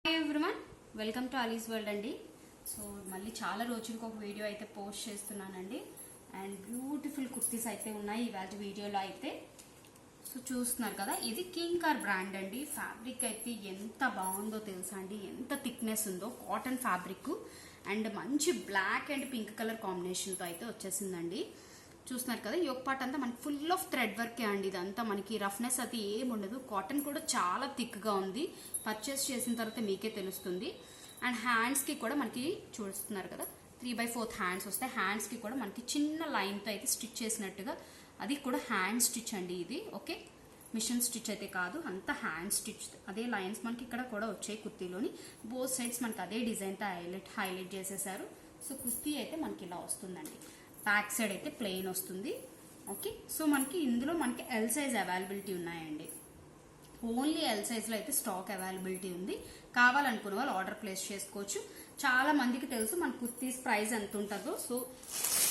Hi everyone, welcome to Ali's world అండి. So మళ్ళీ చాలా రోజులకు ఒక వీడియో అయితే పోస్ట్ చేస్తున్నానండి. అండ్ బ్యూటిఫుల్ కుర్తీస్ అయితే ఉన్నాయి ఇవాళ వీడియోలో అయితే. సో చూస్తున్నారు కదా, ఇది కింకార్ బ్రాండ్ అండి. ఫ్యాబ్రిక్ అయితే ఎంత బాగుందో తెలుసా అండి, ఎంత థిక్నెస్ ఉందో. కాటన్ ఫ్యాబ్రిక్ అండ్ మంచి బ్లాక్ అండ్ పింక్ కలర్ కాంబినేషన్తో అయితే వచ్చేసిందండి. చూస్తున్నారు కదా, ఈ ఒక పార్ట్ అంతా మనకి ఫుల్ ఆఫ్ థ్రెడ్ వర్కే అండి. ఇదంతా మనకి రఫ్నెస్ అది ఏమి ఉండదు. కాటన్ కూడా చాలా థిక్గా ఉంది. పర్చేస్ చేసిన తర్వాత మీకే తెలుస్తుంది. అండ్ హ్యాండ్స్కి కూడా మనకి చూస్తున్నారు కదా, 3/4 హ్యాండ్స్ వస్తాయి. హ్యాండ్స్కి కూడా మనకి చిన్న లైన్తో అయితే స్టిచ్ చేసినట్టుగా, అది కూడా హ్యాండ్ స్టిచ్ అండి ఇది. ఓకే, మిషన్ స్టిచ్ అయితే కాదు, అంతా హ్యాండ్ స్టిచ్. అదే లైన్స్ మనకి ఇక్కడ కూడా వచ్చాయి కుర్తీలోని. బోత్ సైడ్స్ మనకి అదే డిజైన్తో హైలైట్ చేసేసారు. సో కుర్తీ అయితే మనకి ఇలా వస్తుందండి. బ్యాక్ సైడ్ అయితే ప్లెయిన్ వస్తుంది. ఓకే, సో మనకి ఇందులో మనకి ఎల్ సైజ్ అవైలబిలిటీ ఉన్నాయండి. ఓన్లీ ఎల్ సైజ్లో అయితే స్టాక్ అవైలబిలిటీ ఉంది. కావాలనుకున్న వాళ్ళు ఆర్డర్ ప్లేస్ చేసుకోవచ్చు. చాలా మందికి తెలుసు మన కుర్తీస్ ప్రైస్ ఎంత ఉంటుందో. సో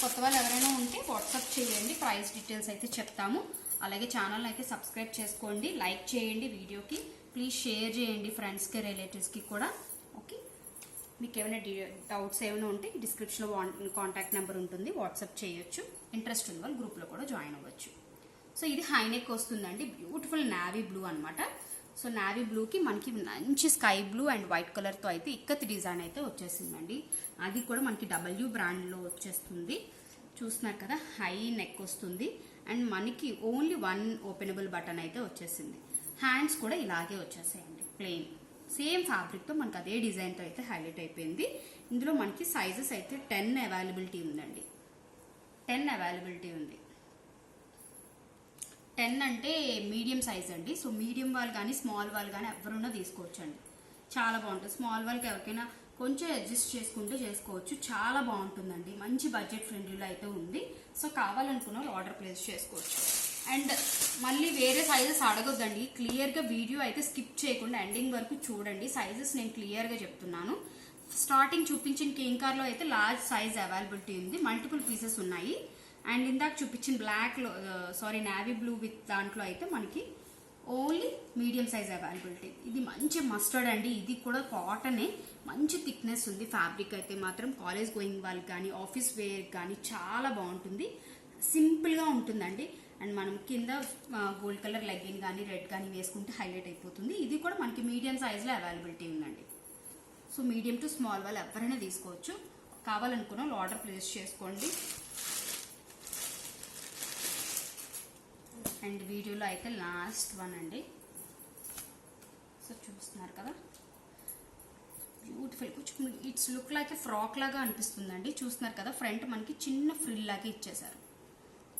కొత్త వాళ్ళు ఎవరైనా ఉంటే వాట్సాప్ చేయండి, ప్రైస్ డీటెయిల్స్ అయితే చెప్తాము. అలాగే ఛానల్ని అయితే సబ్స్క్రైబ్ చేసుకోండి, లైక్ చేయండి వీడియోకి, ప్లీజ్ షేర్ చేయండి ఫ్రెండ్స్కి, రిలేటివ్స్కి కూడా. ఓకే, మీకు ఏమైనా డౌట్స్ ఏమైనా ఉంటే డిస్క్రిప్షన్లో కాంటాక్ట్ నెంబర్ ఉంటుంది, వాట్సాప్ చేయొచ్చు. ఇంట్రెస్ట్ ఉన్న వాళ్ళు గ్రూప్లో కూడా జాయిన్ అవ్వచ్చు. సో ఇది హై నెక్ వస్తుందండి, బ్యూటిఫుల్ నావీ బ్లూ అనమాట. సో నావీ బ్లూకి మనకి మంచి స్కై బ్లూ అండ్ వైట్ కలర్తో అయితే ఇక్కత్ డిజైన్ అయితే వచ్చేసిందండి. అది కూడా మనకి డబ్ల్యూ బ్రాండ్లో వచ్చేస్తుంది. చూస్తున్నారు కదా, హై నెక్ వస్తుంది. అండ్ మనకి ఓన్లీ 1 ఓపెనబుల్ బటన్ అయితే వచ్చేసింది. హ్యాండ్స్ కూడా ఇలాగే వచ్చేసాయండి, ప్లెయిన్ సేమ్ ఫ్యాబ్రిక్తో మనకి అదే డిజైన్తో అయితే హైలైట్ అయిపోయింది. ఇందులో మనకి సైజెస్ అయితే 10 అవైలబిలిటీ ఉందండి. 10 అవైలబిలిటీ ఉంది. 10 అంటే మీడియం సైజ్ అండి. సో మీడియం వాళ్ళు కానీ స్మాల్ వాళ్ళు కానీ ఎవరున్నా తీసుకోవచ్చు అండి. చాలా బాగుంటుంది. స్మాల్ వాళ్ళకి ఎవరికైనా కొంచెం అడ్జస్ట్ చేసుకుంటే చేసుకోవచ్చు. చాలా బాగుంటుందండి, మంచి బడ్జెట్ ఫ్రెండ్లీలో అయితే ఉంది. సో కావాలనుకున్న వాళ్ళు ఆర్డర్ ప్లేస్ చేసుకోవచ్చు. అండ్ మళ్ళీ వేరే సైజెస్ అడగొద్దండి, క్లియర్గా వీడియో అయితే స్కిప్ చేయకుండా ఎండింగ్ వరకు చూడండి. సైజెస్ నేను క్లియర్గా చెప్తున్నాను. స్టార్టింగ్ చూపించిన కింకార్లో అయితే లార్జ్ సైజ్ అవైలబిలిటీ ఉంది, మల్టిపుల్ పీసెస్ ఉన్నాయి. అండ్ ఇందాక చూపించిన బ్లాక్లో నావీ బ్లూ విత్ దాంట్లో అయితే మనకి ఓన్లీ మీడియం సైజ్ అవైలబిలిటీ. ఇది మంచి మస్టర్డ్ అండి, ఇది కూడా కాటనే, మంచి థిక్నెస్ ఉంది. ఫ్యాబ్రిక్ అయితే మాత్రం కాలేజ్ గోయింగ్ వాళ్ళకి కానీ ఆఫీస్ వేర్ కానీ చాలా బాగుంటుంది. సింపుల్గా ఉంటుందండి. అండ్ మనం కింద గోల్డ్ కలర్ లెగ్గిన్ కానీ రెడ్ కానీ వేసుకుంటే హైలైట్ అయిపోతుంది. ఇది కూడా మనకి మీడియం సైజ్లో అవైలబిలిటీ ఉందండి. సో మీడియం టు స్మాల్ వాళ్ళు ఎవరైనా తీసుకోవచ్చు. కావాలనుకున్న వాళ్ళు ఆర్డర్ ప్లేస్ చేసుకోండి. అండ్ వీడియోలో అయితే లాస్ట్ వన్ అండి. సో చూస్తున్నారు కదా, బ్యూటిఫుల్, కొంచెం ఇట్స్ లుక్ లైక్ ఫ్రాక్ లాగా అనిపిస్తుందండి. చూస్తున్నారు కదా, ఫ్రంట్ మనకి చిన్న ఫ్రిల్ లాగా ఇచ్చేసారు,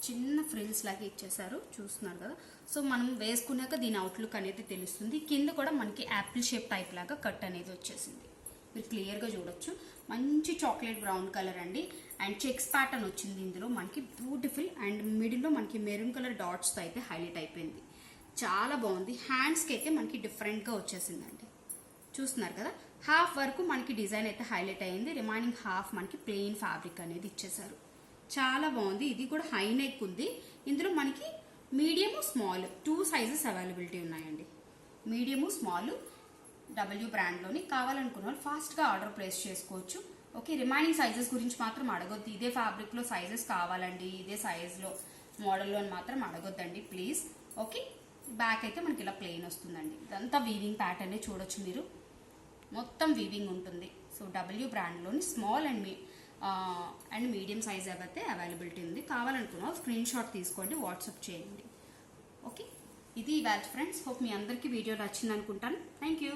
చిన్న ఫ్రిల్స్ లాగా ఇచ్చేసారు. చూస్తున్నారు కదా. సో మనం వేసుకున్నాక దీని అవుట్లుక్ అనేది తెలుస్తుంది. కింద కూడా మనకి యాపిల్ షేప్ టైప్ లాగా కట్ అనేది వచ్చేసింది, మీరు క్లియర్గా చూడొచ్చు. మంచి చాక్లెట్ బ్రౌన్ కలర్ అండి. అండ్ చెక్స్ ప్యాటర్న్ వచ్చింది ఇందులో మనకి, బ్యూటిఫుల్. అండ్ మిడిల్లో మనకి మెరూన్ కలర్ డాట్స్తో అయితే హైలైట్ అయిపోయింది, చాలా బాగుంది. హ్యాండ్స్కి అయితే మనకి డిఫరెంట్గా వచ్చేసిందండి. చూస్తున్నారు కదా, హాఫ్ వరకు మనకి డిజైన్ అయితే హైలైట్ అయ్యింది, రిమైనింగ్ హాఫ్ మనకి ప్లెయిన్ ఫ్యాబ్రిక్ అనేది ఇచ్చేసారు. చాలా బాగుంది. ఇది కూడా హై నెక్ ఉంది. ఇందులో మనకి మీడియము స్మాల్ 2 సైజెస్ అవైలబిలిటీ ఉన్నాయండి. మీడియము స్మాల్ డబ్ల్యూ బ్రాండ్లోని. కావాలనుకున్న వాళ్ళు ఫాస్ట్గా ఆర్డర్ ప్లేస్ చేసుకోవచ్చు. ఓకే, రిమైనింగ్ సైజెస్ గురించి మాత్రం అడగొద్దు. ఇదే ఫ్యాబ్రిక్లో సైజెస్ కావాలండి, ఇదే సైజ్లో మోడల్లో మాత్రం అడగొద్దండి ప్లీజ్. ఓకే, బ్యాక్ అయితే మనకి ఇలా ప్లెయిన్ వస్తుందండి. ఇదంతా వీవింగ్ ప్యాటర్నే చూడొచ్చు మీరు, మొత్తం వీవింగ్ ఉంటుంది. సో డబ్ల్యూ బ్రాండ్లోని స్మాల్ అండ్ మీడియం సైజ్ అయితే అవైలబిలిటీ ఉంది. కావాలనుకున్న స్క్రీన్ షాట్ తీసుకోండి, వాట్సాప్ చేయండి. ఓకే, ఇది ఇవాళ ఫ్రెండ్స్. హోప్ మీ అందరికీ వీడియో నచ్చింది అనుకుంటాను. Thank you.